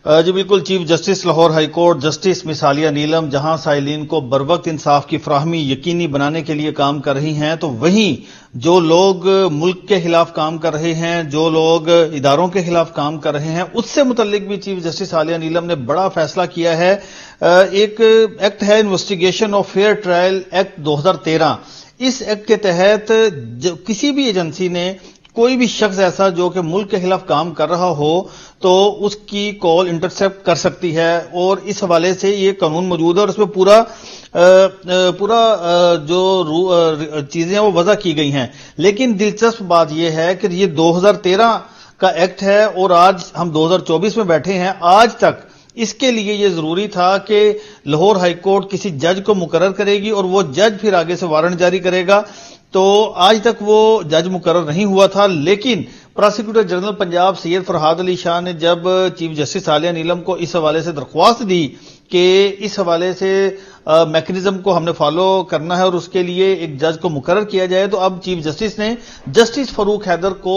جی بالکل، chief justice Lahore high court justice Ms Aliya Neelam جہاں سائلین کو بروقت انصاف کی فراہمی یقینی بنانے کے لیے کام کر رہی ہیں، تو وہیں جو لوگ ملک کے خلاف کام کر رہے ہیں، جو لوگ اداروں کے خلاف کام کر رہے ہیں، اس سے متعلق بھی چیف جسٹس عالیہ نیلم نے بڑا فیصلہ کیا ہے۔ ایک ایکٹ ہے investigation of fair trial act 2013۔ اس ایکٹ کے تحت کسی بھی ایجنسی نے کوئی بھی شخص ایسا جو کہ ملک کے خلاف کام کر رہا ہو تو اس کی کال انٹرسیپٹ کر سکتی ہے، اور اس حوالے سے یہ قانون موجود ہے اور اس میں پورا جو چیزیں وہ وضع کی گئی ہیں۔ لیکن دلچسپ بات یہ ہے کہ یہ 2013 کا ایکٹ ہے اور آج ہم 2024 میں بیٹھے ہیں۔ آج تک اس کے لیے یہ ضروری تھا کہ لاہور ہائی کورٹ کسی جج کو مقرر کرے گی اور وہ جج پھر آگے سے وارنٹ جاری کرے گا، تو آج تک وہ جج مقرر نہیں ہوا تھا۔ لیکن پراسیکیوٹر جنرل پنجاب سید فرحاد علی شاہ نے جب چیف جسٹس عالیہ نیلم کو اس حوالے سے درخواست دی کہ اس حوالے سے میکنزم کو ہم نے فالو کرنا ہے اور اس کے لیے ایک جج کو مقرر کیا جائے، تو اب چیف جسٹس نے جسٹس فاروق حیدر کو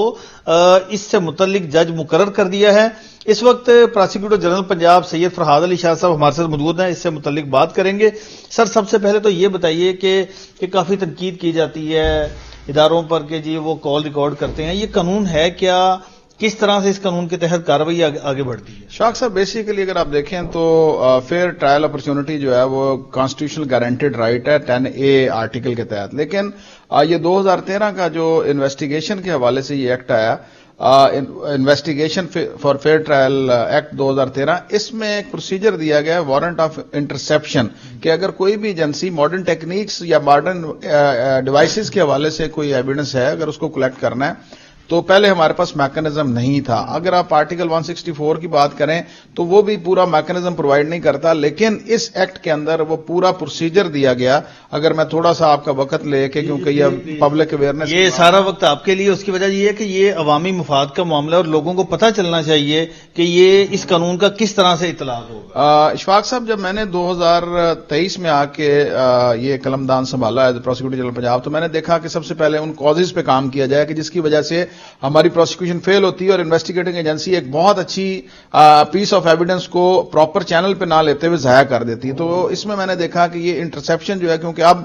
اس سے متعلق جج مقرر کر دیا ہے۔ اس وقت پراسیکیوٹر جنرل پنجاب سید فرحاد علی شاہ صاحب ہمارے ساتھ موجود ہیں، اس سے متعلق بات کریں گے۔ سر، سب سے پہلے تو یہ بتائیے کہ کافی تنقید کی جاتی ہے اداروں پر کہ جی وہ کال ریکارڈ کرتے ہیں، یہ قانون ہے کیا؟ کس طرح سے اس قانون کے تحت کارروائی آگے بڑھتی ہے؟ شاخ صاحب، بیسیکلی اگر آپ دیکھیں تو فیئر ٹرائل اپرچونٹی جو ہے وہ کانسٹیٹیوشنل گارنٹیڈ رائٹ ہے 10A آرٹیکل کے تحت، لیکن یہ 2013 کا جو انویسٹیگیشن کے حوالے سے یہ ایکٹ آیا، investigation for fair trial act 2013، اس میں ایک پروسیجر دیا گیا ہے وارنٹ آف انٹرسیپشن، کہ اگر کوئی بھی ایجنسی ماڈرن ٹیکنیکس یا ماڈرن ڈیوائسز کے حوالے سے کوئی ایویڈنس ہے، اگر اس کو کلیکٹ کرنا ہے تو پہلے ہمارے پاس میکنزم نہیں تھا۔ اگر آپ آرٹیکل 164 کی بات کریں تو وہ بھی پورا میکنزم پرووائڈ نہیں کرتا، لیکن اس ایکٹ کے اندر وہ پورا پروسیجر دیا گیا۔ اگر میں تھوڑا سا آپ کا وقت لے کے، کیونکہ یہ پبلک اویئرنیس، یہ سارا وقت آپ کے لیے، اس کی وجہ یہ ہے کہ یہ عوامی مفاد کا معاملہ اور لوگوں کو پتہ چلنا چاہیے کہ یہ اس قانون کا کس طرح سے اطلاق ہوگا۔ اشفاق صاحب، جب میں نے 2023 میں آ کے یہ قلمدان سنبھالا ایز پروسیکیوٹر جنرل پنجاب، تو میں نے دیکھا کہ سب سے پہلے ان کازز پہ کام کیا جائے کہ جس کی وجہ سے ہماری پروسیکیوشن فیل ہوتی ہے اور انویسٹیگیٹنگ ایجنسی ایک بہت اچھی پیس آف ایویڈنس کو پراپر چینل پہ نہ لیتے ہوئے ضائع کر دیتی ہے۔ تو اس میں نے دیکھا کہ یہ انٹرسیپشن جو ہے، کیونکہ اب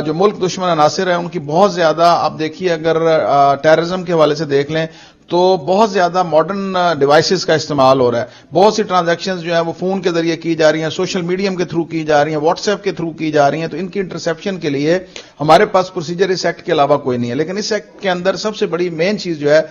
جو ملک دشمن عناصر ہیں ان کی بہت زیادہ، آپ دیکھیے اگر ٹیررزم کے حوالے سے دیکھ لیں تو بہت زیادہ ماڈرن ڈیوائسز کا استعمال ہو رہا ہے۔ بہت سی ٹرانزیکشنز جو ہیں وہ فون کے ذریعے کی جا رہی ہیں، سوشل میڈیم کے تھرو کی جا رہی ہیں، واٹس ایپ کے تھرو کی جا رہی ہیں، تو ان کی انٹرسیپشن کے لیے ہمارے پاس پروسیجر اس ایکٹ کے علاوہ کوئی نہیں ہے۔ لیکن اس ایکٹ کے اندر سب سے بڑی مین چیز جو ہے،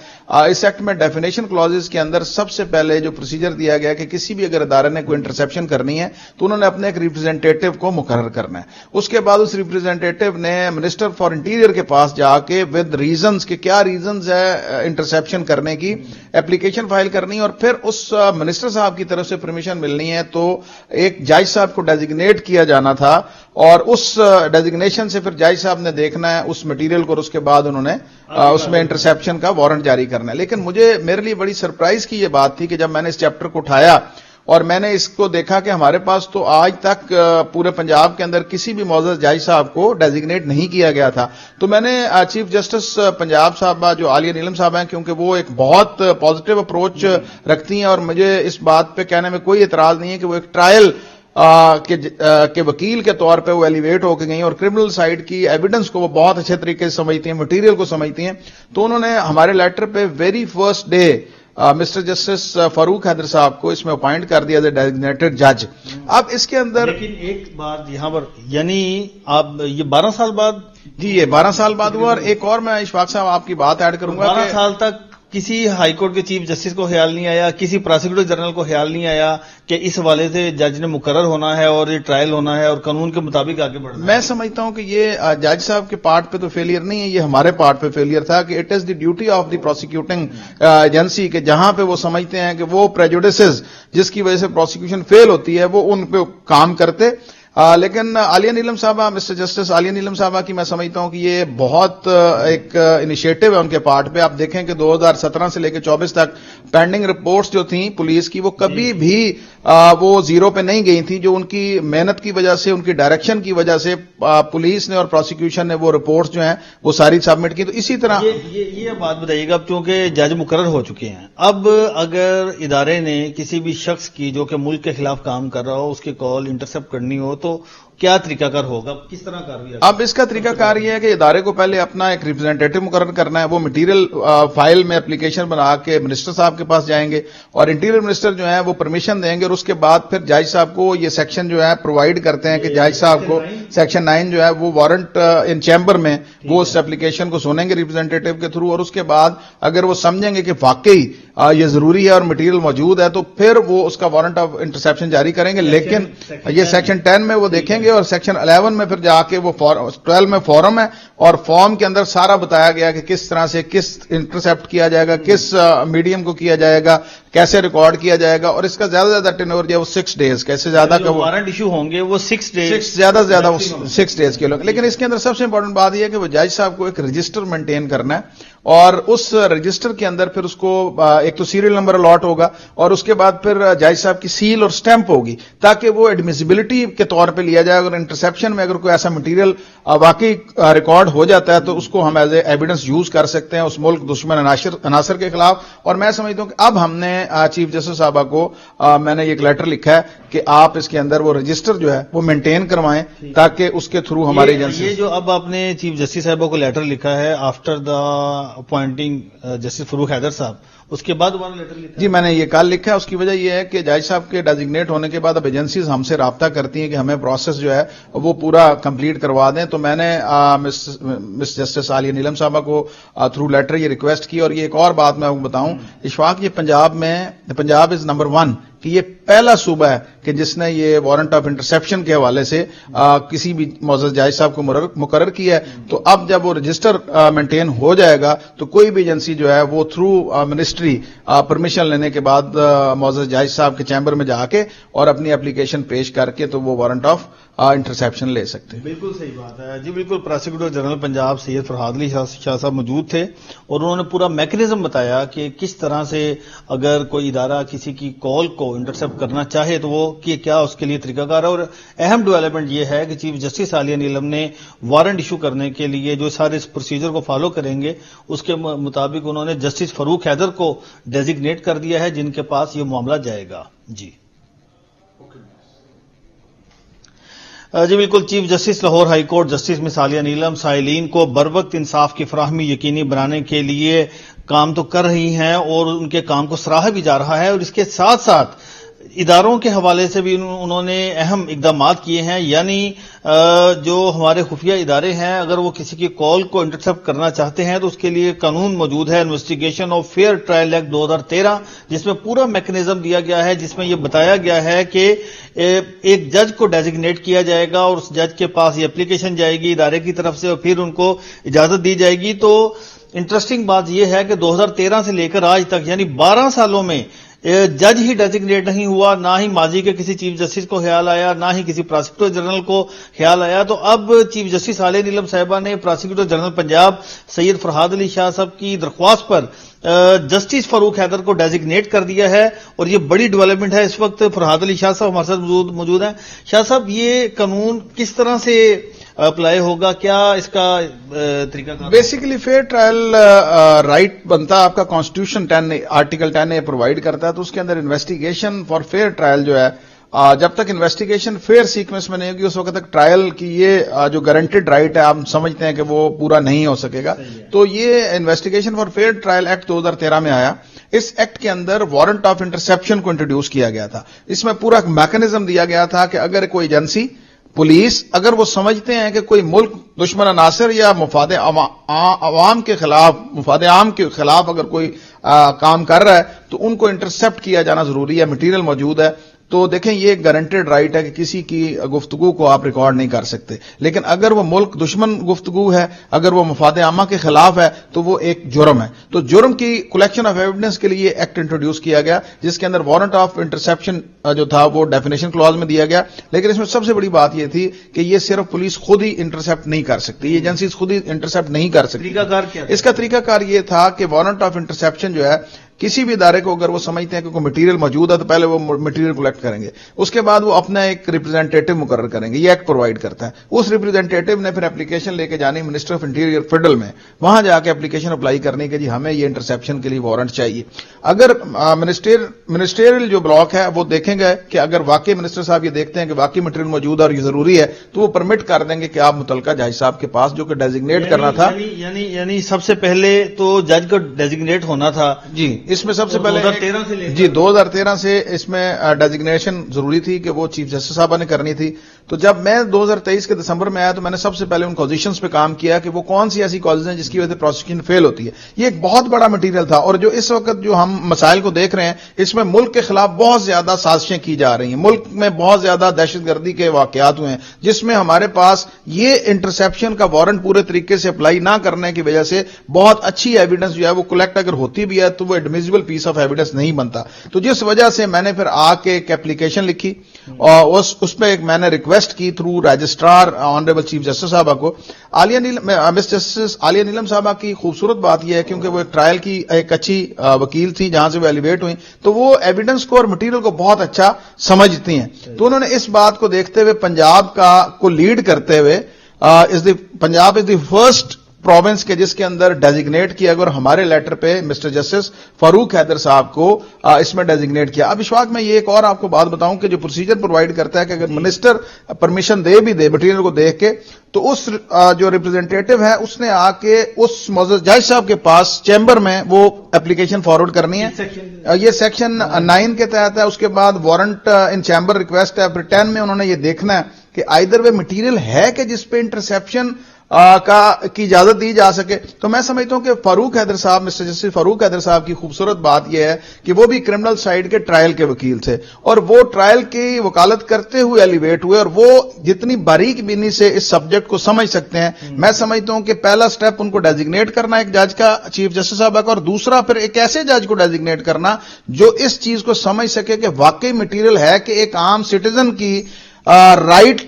اس ایکٹ میں ڈیفینیشن کلازز کے اندر سب سے پہلے جو پروسیجر دیا گیا کہ کسی بھی اگر ادارے نے کوئی انٹرسیپشن کرنی ہے تو انہوں نے اپنے ایک ریپرزینٹیٹو کو مقرر کرنا ہے۔ اس کے بعد اس ریپرزینٹیٹو نے منسٹر فار انٹیریئر کے پاس جا کے ود ریزنز کہ کیا ریزنز ہے انٹرسیپشن کرنے کی، اپلیکیشن فائل کرنی ہے، اور پھر اس منسٹر صاحب کی طرف سے پرمیشن ملنی ہے۔ تو ایک جج صاحب کو ڈیزگنیٹ کیا جانا تھا اور اس ڈیزگنیشن سے پھر جج صاحب نے دیکھنا ہے اس مٹیریل کو، اور اس کے بعد انہوں نے اس میں انٹرسیپشن کا وارنٹ جاری کرنا ہے۔ لیکن میرے لیے بڑی سرپرائز کی یہ بات تھی کہ جب میں نے اس چیپٹر کو اٹھایا اور میں نے اس کو دیکھا کہ ہمارے پاس تو آج تک پورے پنجاب کے اندر کسی بھی معزز جج صاحب کو ڈیزگنیٹ نہیں کیا گیا تھا، تو میں نے چیف جسٹس پنجاب صاحبہ جو عالیہ نیلم صاحب ہیں، کیونکہ وہ ایک بہت پازیٹیو اپروچ رکھتی ہیں اور مجھے اس بات پہ کہنے میں کوئی اعتراض نہیں ہے کہ وہ ایک ٹرائل کے وکیل کے طور پہ وہ ایلیویٹ ہو کے گئی اور کرمنل سائڈ کی ایویڈنس کو وہ بہت اچھے طریقے سے سمجھتی ہیں، مٹیریل کو سمجھتی ہیں۔ تو انہوں نے ہمارے لیٹر پہ very first day mister justice Farooq Haider صاحب کو اس میں اپوائنٹ کر دیا ایز اے ڈیزگنیٹڈ جج۔ اب اس کے اندر لیکن ایک بات یہاں پر، یعنی آپ یہ 12 سال بعد، جی یہ 12 سال بعد ہوا، اور ایک اور میں اشفاق صاحب آپ کی بات ایڈ کروں گا، 12 سال تک کسی ہائی کورٹ کے چیف جسٹس کو خیال نہیں آیا، کسی پراسیکیوٹر جنرل کو خیال نہیں آیا کہ اس حوالے سے جج نے مقرر ہونا ہے اور یہ ٹرائل ہونا ہے اور قانون کے مطابق آگے بڑھنا ہے۔ میں سمجھتا ہوں کہ یہ جج صاحب کے پارٹ پہ تو فیلئر نہیں ہے، یہ ہمارے پارٹ پہ فیلئر تھا کہ it is the duty of the prosecuting agency کہ جہاں پہ وہ سمجھتے ہیں کہ وہ پریجوڈسز جس کی وجہ سے پروسیکیوشن فیل ہوتی ہے وہ ان پہ کام کرتے۔ لیکن عالیہ نیلم صاحبہ، مسٹر جسٹس عالیہ نیلم صاحبہ کی میں سمجھتا ہوں کہ یہ بہت ایک انیشیٹو ہے ان کے پارٹ پہ. آپ دیکھیں کہ 2017 سے لے کے 24 تک پینڈنگ رپورٹس جو تھیں پولیس کی وہ کبھی بھی وہ زیرو پہ نہیں گئی تھی. جو ان کی محنت کی وجہ سے، ان کی ڈائریکشن کی وجہ سے پولیس نے اور پروسیکیوشن نے وہ رپورٹس جو ہیں وہ ساری سبمٹ کی. تو اسی طرح یہ بات بتائیے گا، اب چونکہ جج مقرر ہو چکے ہیں، اب اگر ادارے نے کسی بھی شخص کی جو کہ ملک کے خلاف کام کر رہا ہو اس کی کال انٹرسپٹ کرنی ہو تو کیا طریقہ کار ہوگا؟ کس طرح کارروائی؟ اب اس کا طریقہ کار یہ ہے کہ ادارے کو پہلے اپنا ایک ریپرزینٹیٹو مقرر کرنا ہے. وہ مٹیریل فائل میں اپلیکیشن بنا کے منسٹر صاحب کے پاس جائیں گے اور انٹیریئر منسٹر جو ہے وہ پرمیشن دیں گے اور اس کے بعد پھر جج صاحب کو یہ سیکشن جو ہے پرووائڈ کرتے ہیں کہ جج صاحب کو سیکشن 9 جو ہے وہ وارنٹ ان چیمبر میں وہ اس اپلیکیشن کو سنیں گے ریپرزینٹیٹو کے تھرو، اور اس کے بعد اگر وہ سمجھیں گے کہ واقعی یہ ضروری ہے اور مٹیریل موجود ہے تو پھر وہ اس کا وارنٹ آف انٹرسیپشن جاری کریں گے. لیکن یہ سیکشن 10 میں وہ دیکھیں گے اور سیکشن 11 میں پھر جا کے وہ 12 میں فارم ہے اور فارم کے اندر سارا بتایا گیا کہ کس طرح سے کس انٹرسپٹ کیا جائے گا، کس میڈیم کو کیا جائے گا، کیسے ریکارڈ کیا جائے گا. اور اس کا زیادہ سے زیادہ ٹرن اوور جو ہے وہ 6 ڈیز، کیسے زیادہ کا وہ وارنٹ ایشو ہوں گے وہ 6 ڈیز، زیادہ سے زیادہ 6 ڈیز کے لوگ. لیکن اس کے اندر سب سے امپورٹنٹ بات یہ ہے کہ وہ جج صاحب کو ایک رجسٹر مینٹین کرنا ہے اور اس رجسٹر کے اندر پھر اس کو ایک تو سیریل نمبر الاٹ ہوگا اور اس کے بعد پھر جج صاحب کی سیل اور سٹیمپ ہوگی تاکہ وہ ایڈمیسیبلٹی کے طور پہ لیا جائے. اگر انٹرسیپشن میں اگر کوئی ایسا مٹیریل واقعی ریکارڈ ہو جاتا ہے تو اس کو ہم ایز اے ایویڈنس یوز کر سکتے ہیں اس ملک دشمن عناصر کے خلاف. اور میں سمجھتا ہوں کہ اب ہم نے چیف جسٹس صاحبہ کو میں نے ایک لیٹر لکھا ہے کہ آپ اس کے اندر وہ رجسٹر جو ہے وہ مینٹین کروائیں تاکہ اس کے تھرو ہماری ایجنسی. یہ جو اب آپ نے چیف جسٹس صاحبہ کو لیٹر لکھا ہے after the appointing justice Farooq Haider صاحب، اس کے بعد دوبارہ لیٹر لکھا؟ جی میں نے یہ کال لکھا ہے. اس کی وجہ یہ ہے کہ جج صاحب کے ڈیزگنیٹ ہونے کے بعد اب ایجنسیز ہم سے رابطہ کرتی ہیں کہ ہمیں پروسیس جو ہے وہ پورا کمپلیٹ کروا دیں. تو میں نے مس جسٹس عالیہ نیلم صاحبہ کو تھرو لیٹر یہ ریکویسٹ کی. اور یہ ایک اور بات میں آپ کو بتاؤں اشفاق، یہ پنجاب از نمبر 1 کہ یہ پہلا صوبہ ہے کہ جس نے یہ وارنٹ آف انٹرسیپشن کے حوالے سے کسی بھی معزز جج صاحب کو مقرر کیا ہے. تو اب جب وہ رجسٹر مینٹین ہو جائے گا تو کوئی بھی ایجنسی جو ہے وہ تھرو منسٹری پرمیشن لینے کے بعد معزز جج صاحب کے چیمبر میں جا کے اور اپنی اپلیکیشن پیش کر کے تو وہ وارنٹ آف انٹرسیپشن لے سکتے ہیں. بالکل صحیح بات ہے جی. بالکل پروسیکیوٹر جنرل پنجاب سید فرحاد علی شاہ صاحب موجود تھے اور انہوں نے پورا میکینزم بتایا کہ کس طرح سے اگر کوئی ادارہ کسی کی کال کو انٹرسپٹ کرنا چاہے تو وہ کیا اس کے لیے طریقہ کار ہے. اور اہم ڈیولپمنٹ یہ ہے کہ چیف جسٹس عالیہ نیلم نے وارنٹ ایشو کرنے کے لیے جو سارے اس پروسیجر کو فالو کریں گے اس کے مطابق انہوں نے جسٹس فاروق حیدر کو ڈیزگنیٹ کر دیا ہے جن کے پاس یہ معاملہ جائے گا. جی بالکل. Chief justice Lahore high court justice Ms Aliya Neelam سائلین کو بروقت انصاف کی فراہمی یقینی بنانے کے لیے کام تو کر رہی ہیں اور ان کے کام کو سراہا بھی جا رہا ہے اور اس کے ساتھ ساتھ اداروں کے حوالے سے بھی انہوں نے اہم اقدامات کیے ہیں. یعنی جو ہمارے خفیہ ادارے ہیں اگر وہ کسی کی کال کو انٹرسپٹ کرنا چاہتے ہیں تو اس کے لیے قانون موجود ہے investigation of fair trial act 2013 جس میں پورا میکینزم دیا گیا ہے جس میں یہ بتایا گیا ہے کہ ایک جج کو ڈیزگنیٹ کیا جائے گا اور اس جج کے پاس یہ اپلیکیشن جائے گی ادارے کی طرف سے اور پھر ان کو اجازت دی جائے گی. تو انٹرسٹنگ بات یہ ہے کہ 2013 سے لے کر آج تک یعنی 12 سالوں میں جج ہی ڈیزگنیٹ نہیں ہوا، نہ ہی ماضی کے کسی چیف جسٹس کو خیال آیا، نہ ہی کسی پروسیکیوٹر جنرل کو خیال آیا. تو اب چیف جسٹس عالیہ نیلم صاحبہ نے پروسیکیوٹر جنرل پنجاب سید فرحاد علی شاہ صاحب کی درخواست پر جسٹس فاروق حیدر کو ڈیزگنیٹ کر دیا ہے اور یہ بڑی ڈیولپمنٹ ہے. اس وقت فرحاد علی شاہ صاحب ہمارے ساتھ موجود ہیں. شاہ صاحب یہ قانون کس طرح سے اپلائی ہوگا، کیا اس کا طریقہ کار؟ بیسیکلی فیئر ٹرائل رائٹ بنتا آپ کا کانسٹیٹیوشن 10 آرٹیکل 10 پرووائڈ کرتا ہے. تو اس کے اندر انویسٹیگیشن فار فیئر ٹرائل جو ہے جب تک انویسٹیگیشن فیئر سیکوینس میں نہیں ہوگی اس وقت تک ٹرائل کی یہ جو گارنٹیڈ رائٹ ہے آپ سمجھتے ہیں کہ وہ پورا نہیں ہو سکے گا. تو یہ investigation for fair trial act 2013 میں آیا. اس ایکٹ کے اندر وارنٹ آف انٹرسیپشن کو انٹروڈیوس کیا گیا تھا. اس میں پورا میکینزم دیا گیا تھا کہ اگر کوئی ایجنسی پولیس اگر وہ سمجھتے ہیں کہ کوئی ملک دشمن عناصر یا مفاد عوام کے خلاف مفاد عام کے خلاف اگر کوئی کام کر رہا ہے تو ان کو انٹرسپٹ کیا جانا ضروری ہے. مٹیریل موجود ہے تو دیکھیں یہ گارنٹیڈ رائٹ ہے کہ کسی کی گفتگو کو آپ ریکارڈ نہیں کر سکتے، لیکن اگر وہ ملک دشمن گفتگو ہے، اگر وہ مفاد عامہ کے خلاف ہے تو وہ ایک جرم ہے. تو جرم کی کلیکشن آف ایویڈنس کے لیے ایکٹ انٹروڈیوس کیا گیا جس کے اندر وارنٹ آف انٹرسیپشن جو تھا وہ ڈیفینیشن کلوز میں دیا گیا. لیکن اس میں سب سے بڑی بات یہ تھی کہ یہ صرف پولیس خود ہی انٹرسیپٹ نہیں کر سکتی، یہ ایجنسیز خود ہی انٹرسیپٹ نہیں کر سکتی. طریقہ کار کیا؟ اس کا طریقہ کار یہ تھا کہ وارنٹ آف انٹرسیپشن جو ہے کسی بھی ادارے کو اگر وہ سمجھتے ہیں کہ کوئی مٹیریل موجود ہے تو پہلے وہ مٹیریل کلیکٹ کریں گے، اس کے بعد وہ اپنا ایک ریپرزینٹیٹو مقرر کریں گے. یہ ایکٹ پرووائڈ کرتا ہے. اس ریپرزینٹیٹو نے پھر اپلیکیشن لے کے جانی منسٹر آف انٹیریئر فیڈرل میں، وہاں جا کے اپلیکیشن اپلائی کرنے کے جی ہمیں یہ انٹرسیپشن کے لیے وارنٹ چاہیے. اگر منسٹریل جو بلاک ہے وہ دیکھیں گے کہ اگر واقعی منسٹر صاحب یہ دیکھتے ہیں کہ واقعی مٹیریل موجود ہے اور یہ ضروری ہے تو وہ پرمٹ کر دیں گے کہ آپ متعلقہ جج صاحب کے پاس جو کہ ڈیزگنیٹ کرنا تھا. یعنی سب سے پہلے تو جج کو ڈیزگنیٹ ہونا تھا. جی اس میں سب سے پہلے 2013 سے لے جی 2013 سے اس میں ڈیزگنیشن ضروری تھی کہ وہ چیف جسٹس صاحبہ نے کرنی تھی. تو جب میں 2023 کے دسمبر میں آیا تو میں نے سب سے پہلے ان کازیشنز پہ کام کیا کہ وہ کون سی ایسی کازز ہیں جس کی وجہ سے پروسیکیوشن فیل ہوتی ہے. یہ ایک بہت بڑا مٹیریل تھا اور جو اس وقت جو ہم مسائل کو دیکھ رہے ہیں اس میں ملک کے خلاف بہت زیادہ سازشیں کی جا رہی ہیں، ملک میں بہت زیادہ دہشت گردی کے واقعات ہوئے ہیں جس میں ہمارے پاس یہ انٹرسیپشن کا وارنٹ پورے طریقے سے اپلائی نہ کرنے کی وجہ سے بہت اچھی ایویڈنس جو ہے وہ کلیکٹ اگر ہوتی بھی ہے تو وہ ایڈمیسیبل پیس آف ایویڈنس نہیں بنتا. تو جس وجہ سے میں نے پھر آ کے ایک اپلیکیشن لکھی اور اس پہ ایک میں نے ریکویسٹ کی through registrar honourable chief justice صاحبہ کو. مس جسٹس عالیہ نیلم صاحبہ کی خوبصورت بات یہ ہے کیونکہ وہ ایک ٹرائل کی ایک اچھی وکیل تھی جہاں سے وہ ایلیویٹ ہوئی تو وہ ایویڈنس کو اور مٹیریل کو بہت اچھا سمجھتی ہیں. تو انہوں نے اس بات کو دیکھتے ہوئے پنجاب کو لیڈ کرتے ہوئے پنجاب از دی فرسٹ پروونس کے جس کے اندر ڈیزگنیٹ کیا گیا اور ہمارے لیٹر پہ مسٹر جسٹس فاروق حیدر صاحب کو اس میں ڈیزگنیٹ کیا. اب اشفاق میں یہ ایک اور آپ کو بات بتاؤں کہ جو پروسیجر پرووائڈ کرتا ہے کہ اگر منسٹر پرمیشن دے بھی دے مٹیریل کو دیکھ کے تو اس جو ریپرزینٹیٹو ہے اس نے آ کے اس معزز جج صاحب کے پاس چیمبر میں وہ اپلیکیشن فارورڈ کرنی ہے. یہ سیکشن 9 کے تحت ہے. اس کے بعد وارنٹ ان چیمبر ریکویسٹ ہے. پھر 10 میں انہوں نے یہ دیکھنا ہے کہ آئدر وہ مٹیریل ہے کہ جس پہ انٹرسیپشن کی اجازت دی جا سکے. تو میں سمجھتا ہوں کہ فاروق حیدر صاحب مسٹر جسٹس فاروق حیدر صاحب کی خوبصورت بات یہ ہے کہ وہ بھی کرمنل سائیڈ کے ٹرائل کے وکیل تھے اور وہ ٹرائل کی وکالت کرتے ہوئے ایلیویٹ ہوئے اور وہ جتنی باریک بینی سے اس سبجیکٹ کو سمجھ سکتے ہیں. میں سمجھتا ہوں کہ پہلا سٹیپ ان کو ڈیزگنیٹ کرنا ایک جج کا چیف جسٹس صاحب کا اور دوسرا پھر ایک ایسے جج کو ڈیزگنیٹ کرنا جو اس چیز کو سمجھ سکے کہ واقعی مٹیریل ہے کہ ایک عام سٹیزن کی رائٹ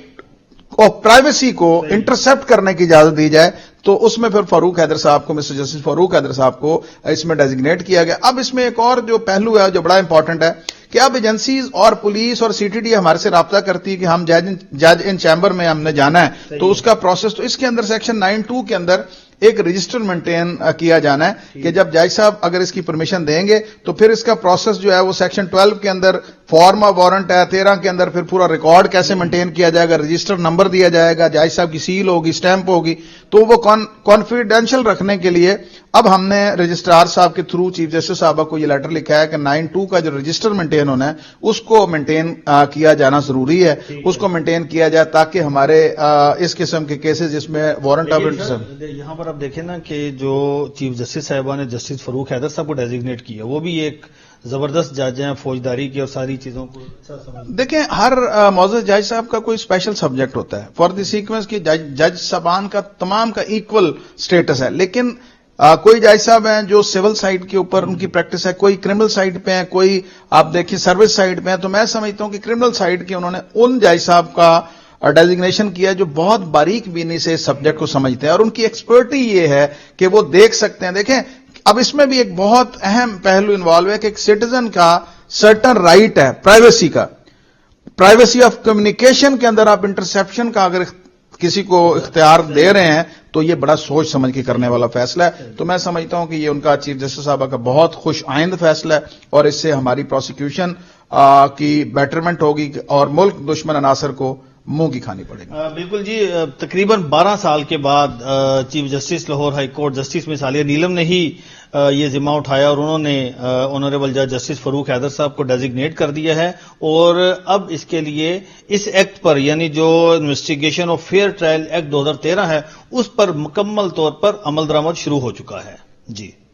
اور پرائیویسی کو انٹرسپٹ کرنے کی اجازت دی جائے. تو اس میں پھر فاروق حیدر صاحب کو مسٹر جسٹس فاروق حیدر صاحب کو اس میں ڈیزگنیٹ کیا گیا. اب اس میں ایک اور جو پہلو ہے جو بڑا امپورٹنٹ ہے کہ اب ایجنسیز اور پولیس اور سی ٹی ڈی ہمارے سے رابطہ کرتی ہے کہ ہم جج ان چیمبر میں ہم نے جانا ہے تو اس کا پروسیس تو اس کے اندر سیکشن 9(2) کے اندر ایک رجسٹر مینٹین کیا جانا ہے کہ جب جج صاحب اگر اس کی پرمیشن دیں گے تو پھر اس کا پروسیس جو ہے وہ سیکشن 12 کے اندر فارم آف وارنٹ ہے. 13 کے اندر پھر پورا ریکارڈ کیسے مینٹین کیا جائے گا، رجسٹر نمبر دیا جائے گا، جج صاحب کی سیل ہوگی، اسٹیمپ ہوگی. تو وہ کانفیڈینشیل رکھنے کے لیے اب ہم نے رجسٹرار صاحب کے تھرو چیف جسٹس صاحبہ کو یہ لیٹر لکھا ہے کہ 9(2) کا جو رجسٹر مینٹین ہونا ہے اس کو مینٹین کیا جانا ضروری ہے. اس کو مینٹین کیا جائے تاکہ ہمارے اس قسم کے کیسز جس میں وارنٹ آف انٹرسیپشن. یہاں پر آپ دیکھیں نا کہ جو چیف جسٹس صاحبہ نے جسٹس فاروق حیدر صاحب کو ڈیزگنیٹ کیا وہ بھی ایک زبردست جج ہیں، فوجداری کی اور ساری چیزوں کو دیکھیں. ہر معزز جج صاحب کا کوئی اسپیشل سبجیکٹ ہوتا ہے فار دی سیکوینس کی جج صاحبان کا تمام کا ایکول سٹیٹس ہے. لیکن کوئی جج صاحب ہیں جو سول سائڈ کے اوپر ان کی پریکٹس ہے، کوئی کرمنل سائڈ پہ ہیں، کوئی آپ دیکھیں سروس سائڈ پہ ہیں. تو میں سمجھتا ہوں کہ کرمنل سائڈ کے انہوں نے ان جج صاحب کا ڈیزگنیشن کیا جو بہت باریک بینی سے سبجیکٹ کو سمجھتے ہیں اور ان کی ایکسپرٹی یہ ہے کہ وہ دیکھ سکتے ہیں. دیکھیں اب اس میں بھی ایک بہت اہم پہلو انوالو ہے کہ ایک سٹیزن کا سرٹن رائٹ ہے پرائیویسی کا، پرائیویسی آف کمیونیکیشن کے اندر آپ انٹرسیپشن کا اگر کسی کو اختیار دے رہے ہیں تو یہ بڑا سوچ سمجھ کے کرنے والا فیصلہ ہے. تو میں سمجھتا ہوں کہ یہ ان کا چیف جسٹس صاحبہ کا بہت خوش آئند فیصلہ ہے اور اس سے ہماری پروسیکیوشن کی بیٹرمنٹ ہوگی اور ملک دشمن عناصر کو منہ کی کھانی پڑے گی. بالکل جی. تقریباً 12 سال کے بعد chief justice Lahore high court justice Ms Aliya Neelam نے ہی یہ ذمہ اٹھایا اور انہوں نے آنریبل جج جسٹس فاروق حیدر صاحب کو ڈیزگنیٹ کر دیا ہے اور اب اس کے لیے اس ایکٹ پر یعنی جو investigation of fair trial act 2013 ہے اس پر مکمل طور پر عمل درآمد شروع ہو چکا ہے. جی